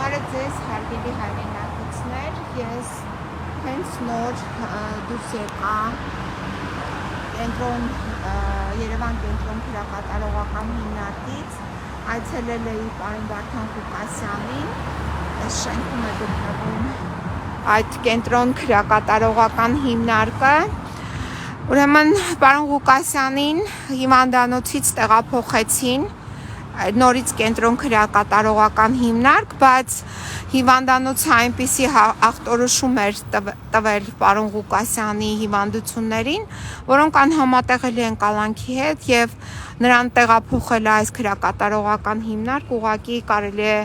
Բարև ձեզ, հարգելի հայրենակիցներ, ես հենց նոր դուրս եկա Երևան կենտրոն քրակատարողական հիմնարկից, այցելել էի պարոն Վարդան Ղուկասյանին, այս շենքում է գտնվում այդ կենտրոն քրակատարողական հիմնարկը, ուրեմն պարոն Ղուկասյանին հիվանդանոցից տեղափոխեցին նորից կենտրոն քրակատարողական հիմնարկ, բայց հիվանդանոցը այնպիսի ախտորոշում էր տվել պարոն Ղուկասյանի հիվանդություններին, որոնք անհամատեղելի են կալանքի հետ եւ նրան տեղափոխել այս քրակատարողական հիմնարկ ուղղակի կարելի է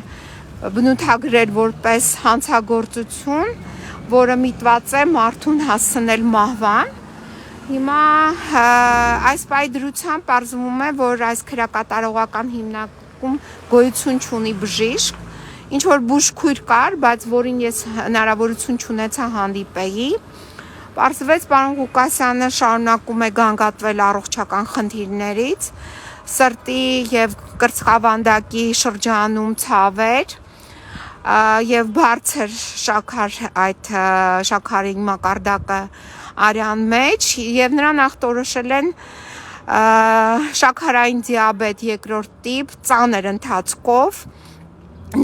բնութագրել որպես հանցագործություն, որը միտված է մարդուն հասցնել մահվան։ Հիմա այս պայդրությամբ պարզվում է, որ այս քրակատարողական հիմնարկում գոյություն չունի բժիշկ, ինչ որ բուժքույր կար, բայց որին ես հնարավորություն չունեցա հանդիպեի։ Պարզվեց պարոն Ղուկասյանը շարունակում է գանգատվել առողջական խնդիրներից, սրտի եւ կրծքավանդակի շրջանում ցավեր եւ բարձր շաքար այդ շաքարի մակարդակը արյան մեջ եւ նրան ախտորոշել են շաքարային դիաբետ երկրորդ տիպ ծանր ընթացքով,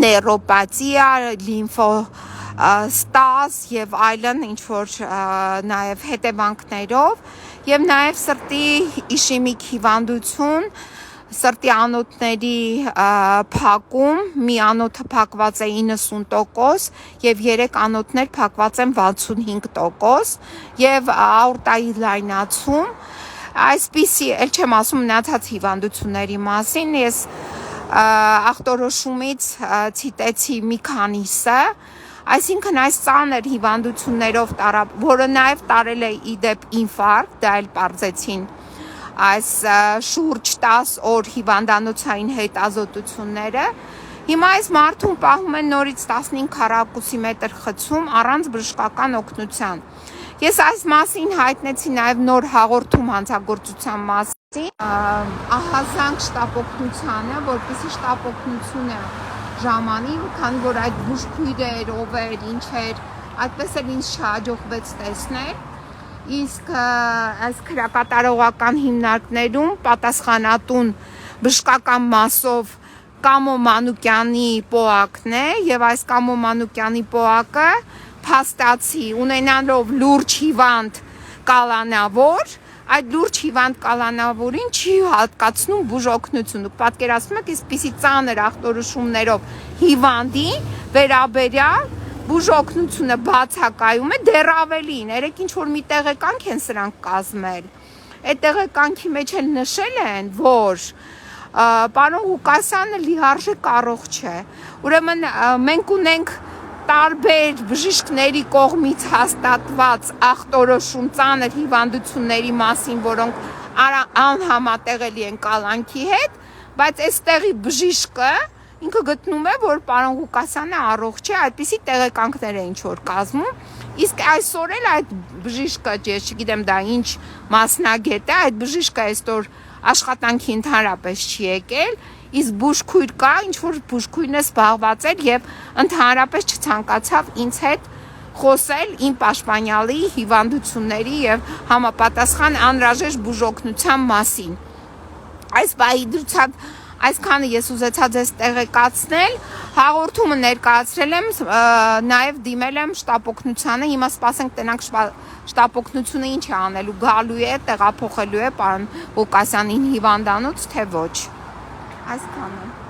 նեյրոպաթիա, լիմֆոստազ եւ այլն ինչ որ նաեւ հետևանքներով եւ նաեւ սրտի իշեմիկ հիվանդություն, սրտի անոթների փակում, մի անոթը փակված է 90% եւ 3 անոթներ փակված են 65% եւ աորտայի լայնացում, այսպիսի, ել չեմ ասում մնացած հիվանդությունների մասին, ես ախտորոշումից ցիտեցի մի քանիսը, այսինքն այս ծանր հիվանդություններով որը նաեւ տարել է իդեպ ինֆարկտ, դա էլ պարզեցին այս շուրջ 10 օր հիվանդանոցային հետազոտությունները, հիմա այս մարդուն պահում են նորից 15 քառակուսի մետր խցում առանց բժշկական օգնության։ Ես այս մասին հայտնեցի նաև նոր հաղորդում հանցագործության մասին, ահազանգ շտապօգնությանը, որպեսզի շտապօգնությունը ժամանի, քանի որ այդ բուժքույրեր, ով էր, ինչ էր, այդպես էլ ինձ չհաջողվեց տեսնել։ Իսկ այս քրակատարողական հիմնարկներում պատասխանատուն բժշկական մասով Կամո Մանուկյանի պոակն է եւ այս Կամո Մանուկյանի պոակը փաստացի ունենալով լուրջ հիվանդ կալանավոր, այդ լուրջ հիվանդ կալանավորին չի հատկացնում բուժօգնություն։ Դուք պատկերացնում եք, այսպիսի ծանր ախտորոշումներով հիվանդի վերաբերյալ բուժօգնությունը բացակայում է, դեռ ավելին, երեք ինչ որ մի տեղեկանք են սրանք կազմել։ Այդ տեղեկանքի մեջ էլ նշել են, որ պարոն Ղուկասյանը լիարժեք առողջ է։ Ուրեմն մենք ունենք տարբեր բժիշկների կողմից հաստատված ախտորոշում ծանր հիվանդությունների մասին, որոնք անհամատեղելի են կալանքի հետ, բայց այստեղի բժիշկը ինքը գտնում է, որ պարոն Ղուկասյանը առողջ է, այդպիսի տեղեկանքներ է ինչ որ կազմում, իսկ այսօր էլ այդ բժիշկը, ես չգիտեմ դա ինչ մասնագետ է, այդ բժիշկը այսօր աշխատանքի ընդհանրապես չի եկել, իսկ բուժքույր կա, ինչ որ բուժքույրն է զբաղված էր եւ ընդհանրապես չցանկացավ ինձ հետ խոսել իմ պաշտպանյալի հիվանդությունների եւ համապատասխան անհրաժեշտ բուժօգնության մասին։ Այս պայդրությամբ այսքանը ես ուզեցա ձեզ տեղեկացնել, հաղորդումը ներկայացրել եմ, նաև դիմել եմ շտապօգնությանը, հիմա սպասենք տնանք շտապօգնությունը ինչ է անելու, գալու է, տեղափոխելու է պարոն Ղուկասյանին հիվանդանոց, թե ոչ։ Այսքանը։